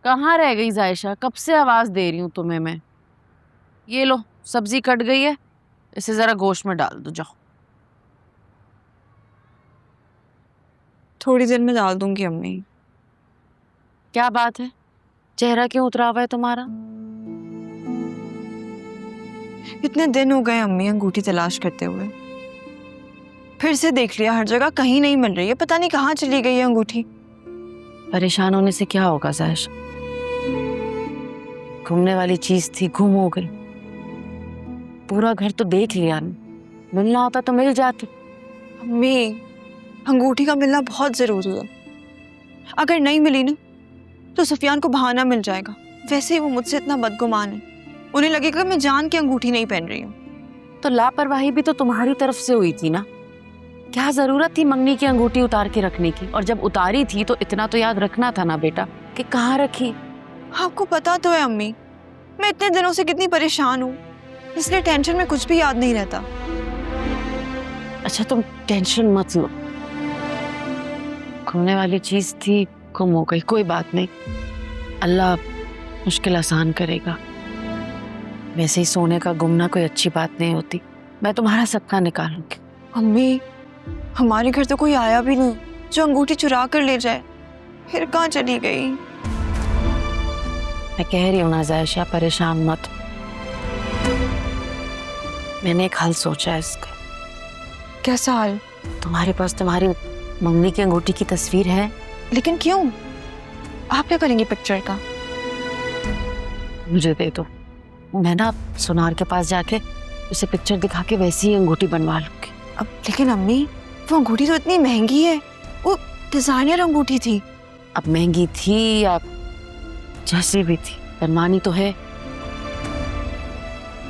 कहाँ रह गई जायशा? कब से आवाज दे रही हूँ तुम्हें मैं। ये लो सब्जी कट गई है, इसे जरा गोश्त में डाल दो जाओ। थोड़ी देर में डाल दूंगी अम्मी। क्या बात है, चेहरा क्यों उतरा हुआ है तुम्हारा? इतने दिन हो गए अम्मी अंगूठी तलाश करते हुए, फिर से देख लिया हर जगह, कहीं नहीं मिल रही है। पता नहीं कहाँ चली गई है अंगूठी। परेशान होने से क्या होगा जायशा, घूमने वाली चीज थी, गुम हो गई। पूरा घर तो देख लिया, मिलना होता तो मिल जाती। अम्मी अंगूठी का मिलना बहुत जरूरी है। अगर नहीं मिली ना तो सुफियान को बहाना मिल जाएगा। वैसे ही वो मुझसे इतना बदगुमान है, उन्हें लगेगा मैं जान के अंगूठी नहीं पहन रही हूँ। तो लापरवाही भी तो तुम्हारी तरफ से हुई थी ना। क्या जरूरत थी मंगनी की अंगूठी उतार के रखने की? और जब उतारी थी तो इतना तो याद रखना था ना बेटा कि कहाँ रखी। आपको पता तो है अम्मी, मैं इतने दिनों से कितनी परेशान हूँ, इसलिए टेंशन में कुछ भी याद नहीं रहता। अच्छा तुम टेंशन मत लो, घूमने वाली चीज थी, गुम हो गई, कोई बात नहीं, अल्लाह मुश्किल आसान करेगा। वैसे ही सोने का गुमना कोई अच्छी बात नहीं होती, मैं तुम्हारा सपना निकालूंगी। अम्मी हमारे घर तो कोई आया भी नहीं जो अंगूठी चुरा कर ले जाए, फिर कहाँ चली गई? मैं कह रही हूँ ना जायशा, परेशान मत। मैंने एक हल सोचा है इसका। कैसा हाल? तुम्हारे पास तुम्हारी मंगनी की अंगूठी की तस्वीर है? लेकिन क्यों? आप क्या करेंगी पिक्चर का? मुझे दे दो, मैं ना सुनार के पास जाके उसे पिक्चर दिखा के वैसी ही अंगूठी बनवा लूंगी। अब लेकिन अम्मी वो अंगूठी तो इतनी महंगी है, वो डिजाइनर अंगूठी थी। अब महंगी थी या जैसी भी थी, बनवानी तो है।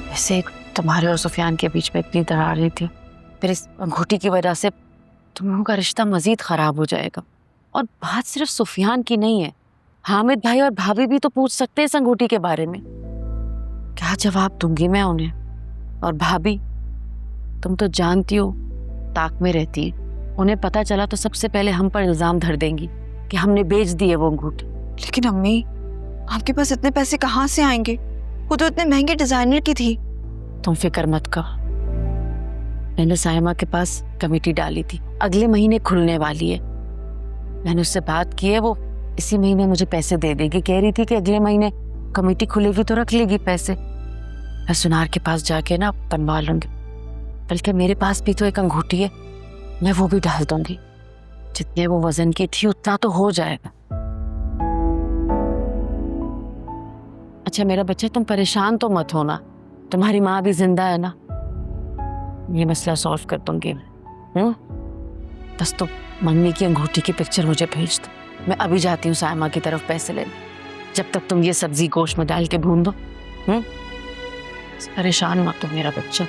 वैसे तुम्हारे और सुफियान के बीच में इतनी दरार नहीं थी, फिर इस अंगूठी की वजह से तुम लोगों का रिश्ता मजीद खराब हो जाएगा। और बात सिर्फ सुफियान की नहीं है, हामिद भाई और भाभी भी तो पूछ सकते हैं इस अंगूठी के बारे में। क्या जवाब दूंगी मैं उन्हें? और भाभी तुम तो जानती हो ताक में रहती है, उन्हें पता चला तो सबसे पहले हम पर इल्जाम धर देंगी कि हमने बेच दी है वो अंगूठी। लेकिन अम्मी आपके पास इतने पैसे कहाँ से आएंगे? वो तो इतने महंगे डिजाइनर की थी। तुम फिक्र मत कर, मैंने सायमा के पास कमेटी डाली थी, अगले महीने खुलने वाली है। मैंने उससे बात की है, वो इसी महीने मुझे पैसे दे देगी। कह रही थी कि अगले महीने कमेटी खुलेगी तो रख लेगी पैसे। मैं सुनार के पास जाके ना बनवा लूंगी, बल्कि मेरे पास भी तो एक अंगूठी है, मैं वो भी डाल दूंगी। जितने वो वजन की थी उतना तो हो जाएगा। अच्छा मेरा बच्चा, तुम परेशान तो मत होना, तुम्हारी माँ भी जिंदा है ना, ये मसला सॉल्व कर दूंगी। बस तुम मंगनी की अंगूठी की पिक्चर मुझे भेज दो, मैं अभी जाती हूँ सायमा की तरफ पैसे लेने। जब तक तुम ये सब्जी गोश्त में डाल के भून दो। परेशान मत हो मेरा बच्चा।